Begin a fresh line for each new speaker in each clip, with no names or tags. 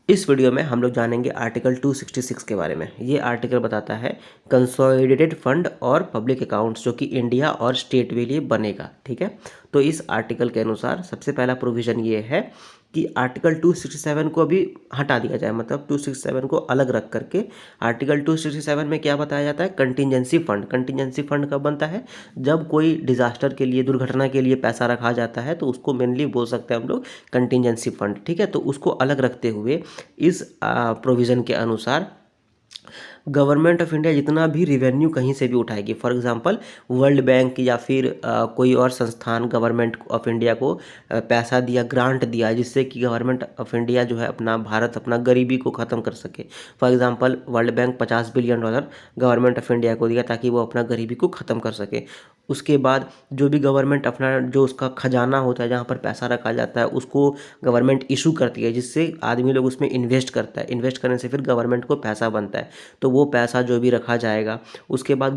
इस वीडियो में हम लोग जानेंगे आर्टिकल 266 के बारे में। ये आर्टिकल बताता है कंसोलिडेटेड फंड और पब्लिक अकाउंट्स जो कि इंडिया और स्टेट के लिए बनेगा। ठीक है, तो इस आर्टिकल के अनुसार सबसे पहला प्रोविज़न ये है कि आर्टिकल 267 को अभी हटा दिया जाए, मतलब 267 को अलग रख करके आर्टिकल 267 में क्या बताया जाता है, कंटिजेंसी फंड। कंटिजेंसी फंड कब बनता है, जब कोई डिजास्टर के लिए, दुर्घटना के लिए पैसा रखा जाता है, तो उसको मेनली बोल सकते हैं हम लोग कंटिजेंसी फंड। ठीक है, तो उसको अलग रखते हुए इस प्रोविज़न के अनुसार गवर्नमेंट ऑफ इंडिया जितना भी रिवेन्यू कहीं से भी उठाएगी, फॉर एग्जांपल वर्ल्ड बैंक या फिर कोई और संस्थान गवर्नमेंट ऑफ इंडिया को पैसा दिया, ग्रांट दिया, जिससे कि गवर्नमेंट ऑफ इंडिया जो है अपना भारत अपना गरीबी को ख़त्म कर सके। For example world bank $50 billion government of India को दिया ताकि वो अपना गरीबी को ख़त्म कर सके। उसके बाद जो भी गवर्नमेंट अपना जो उसका खजाना होता है, जहाँ पर पैसा रखा जाता है, उसको गवर्नमेंट इशू करती है, जिससे आदमी लोग उसमें इन्वेस्ट करता है। इन्वेस्ट करने से फिर गवर्नमेंट को पैसा बनता है, तो वो पैसा जो भी रखा जाएगा, उसके बाद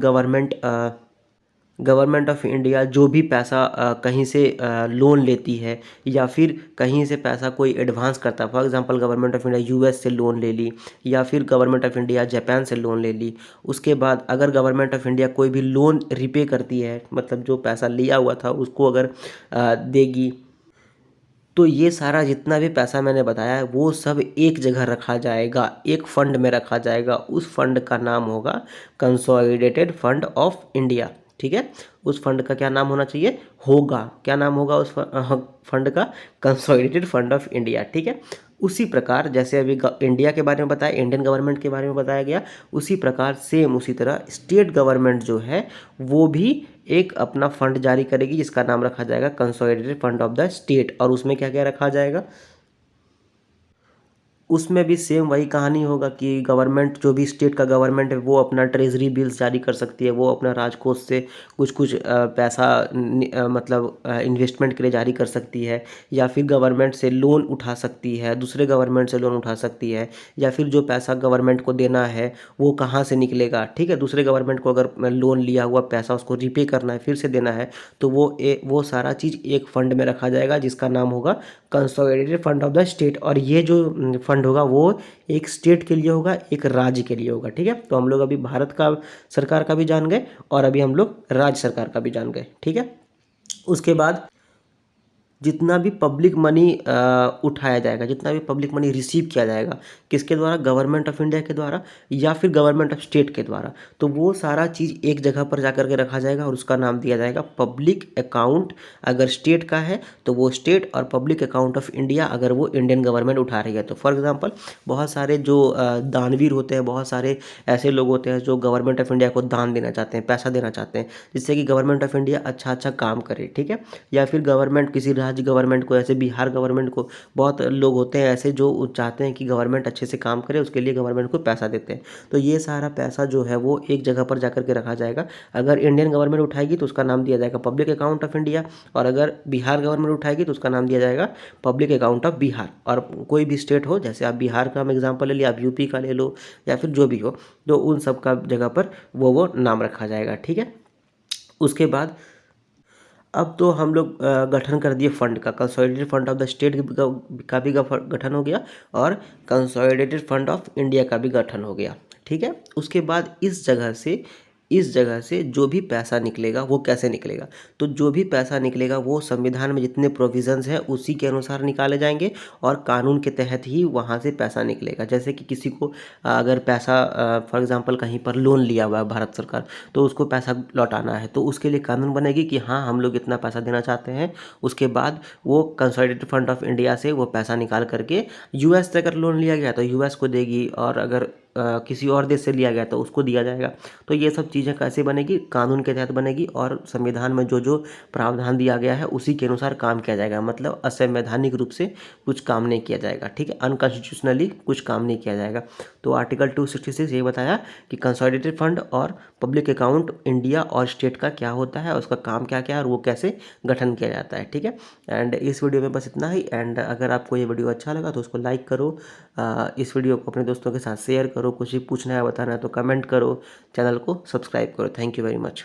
गवर्नमेंट ऑफ इंडिया जो भी पैसा कहीं से लोन लेती है या फिर कहीं से पैसा कोई एडवांस करता है, for example government of India US से लोन ले ली या फिर गवर्नमेंट ऑफ इंडिया जापान से लोन ले ली। उसके बाद अगर गवर्नमेंट ऑफ इंडिया कोई भी लोन रिपे करती है, मतलब जो पैसा लिया हुआ था उसको अगर देगी, तो ये सारा जितना भी पैसा मैंने बताया है वो सब एक जगह रखा जाएगा, एक फंड में रखा जाएगा। उस फंड का नाम होगा कंसोलिडेटेड फंड ऑफ इंडिया। ठीक है, उस फंड का क्या नाम होना चाहिए, होगा, क्या नाम होगा उस फंड का, कंसोलिडेटेड फंड ऑफ इंडिया। ठीक है, उसी प्रकार जैसे अभी इंडिया के बारे में बताया, इंडियन गवर्नमेंट के बारे में बताया गया, उसी प्रकार सेम उसी तरह स्टेट गवर्नमेंट जो है वो भी एक अपना फंड जारी करेगी जिसका नाम रखा जाएगा consolidated fund of the state. और उसमें क्या क्या रखा जाएगा, उसमें भी सेम वही कहानी होगा कि गवर्नमेंट जो भी स्टेट का गवर्नमेंट है वो अपना ट्रेजरी बिल्स जारी कर सकती है, वो अपना राजकोष से कुछ कुछ पैसा मतलब इन्वेस्टमेंट के लिए जारी कर सकती है, या फिर गवर्नमेंट से लोन उठा सकती है, दूसरे गवर्नमेंट से लोन उठा सकती है, या फिर जो पैसा गवर्नमेंट को देना है वो कहाँ से निकलेगा। ठीक है, दूसरे गवर्नमेंट को अगर लोन लिया हुआ पैसा उसको रिपे करना है, फिर से देना है, तो वो सारा चीज़ एक फंड में रखा जाएगा जिसका नाम होगा consolidated fund of the state. और ये जो फंड होगा वो एक स्टेट के लिए होगा, एक राज्य के लिए होगा। ठीक है, तो हम लोग अभी भारत का सरकार का भी जान गए और अभी हम लोग राज्य सरकार का भी जान गए। ठीक है, उसके बाद जितना भी पब्लिक मनी उठाया जाएगा, जितना भी पब्लिक मनी रिसीव किया जाएगा, किसके द्वारा, गवर्नमेंट ऑफ इंडिया के द्वारा या फिर गवर्नमेंट ऑफ स्टेट के द्वारा, तो वो सारा चीज़ एक जगह पर जाकर के रखा जाएगा और उसका नाम दिया जाएगा पब्लिक अकाउंट। अगर स्टेट का है तो वो स्टेट, और पब्लिक अकाउंट ऑफ इंडिया अगर वो इंडियन गवर्नमेंट उठा रही है। तो फॉर एग्जाम्पल बहुत सारे जो दानवीर होते हैं, बहुत सारे ऐसे लोग होते हैं जो गवर्नमेंट ऑफ इंडिया को दान देना चाहते हैं, पैसा देना चाहते हैं, जिससे कि गवर्नमेंट ऑफ इंडिया अच्छा अच्छा काम करे। ठीक है, या फिर गवर्नमेंट किसी राज्य गवर्नमेंट को, ऐसे बिहार गवर्नमेंट को, बहुत लोग होते हैं ऐसे जो चाहते हैं कि गवर्नमेंट अच्छे से काम करे, उसके लिए गवर्नमेंट को पैसा देते हैं। तो ये सारा पैसा जो है वो एक जगह पर जाकर के रखा जाएगा। अगर इंडियन गवर्नमेंट उठाएगी तो उसका नाम दिया जाएगा पब्लिक अकाउंट ऑफ इंडिया, और अगर बिहार गवर्नमेंट उठाएगी तो उसका नाम दिया जाएगा पब्लिक अकाउंट ऑफ बिहार। और कोई भी स्टेट हो, जैसे आप बिहार का हम एग्जाम्पल ले लिया, आप यूपी का ले लो, या फिर जो भी हो, तो उन सब का जगह पर वो नाम रखा जाएगा। ठीक है, उसके बाद अब तो हम लोग गठन कर दिए फंड का, consolidated fund of the state का भी गठन हो गया और कंसोलिडेटेड फंड ऑफ इंडिया का भी गठन हो गया। ठीक है, उसके बाद इस जगह से जो भी पैसा निकलेगा वो कैसे निकलेगा, तो जो भी पैसा निकलेगा वो संविधान में जितने प्रोविजंस हैं उसी के अनुसार निकाले जाएंगे और कानून के तहत ही वहाँ से पैसा निकलेगा। जैसे कि किसी को अगर पैसा फॉर एग्जांपल कहीं पर लोन लिया हुआ है भारत सरकार, तो उसको पैसा लौटाना है, तो उसके लिए कानून बनेगी कि हाँ हम लोग इतना पैसा देना चाहते हैं। उसके बाद वो कंसोलिडेटेड फंड ऑफ इंडिया से वो पैसा निकाल करके यूएस से अगर लोन लिया गया तो यूएस को देगी, और अगर किसी और देश से लिया गया तो उसको दिया जाएगा। तो ये सब चीज़ें कैसे बनेगी, कानून के तहत बनेगी, और संविधान में जो जो प्रावधान दिया गया है उसी के अनुसार काम किया जाएगा। मतलब असंवैधानिक रूप से कुछ काम नहीं किया जाएगा। ठीक है, अनकॉन्स्टिट्यूशनली कुछ काम नहीं किया जाएगा। तो आर्टिकल 266 ये बताया कि कंसोलिडेटेड फंड और पब्लिक अकाउंट इंडिया और स्टेट का क्या होता है, उसका काम क्या क्या है और वो कैसे गठन किया जाता है। ठीक है, एंड इस वीडियो में बस इतना ही। एंड अगर आपको ये वीडियो अच्छा लगा तो उसको लाइक करो, इस वीडियो को अपने दोस्तों के साथ शेयर करो, कुछ भी पूछना है बताना है तो कमेंट करो, चैनल को सब्सक्राइब करो। Thank you very much.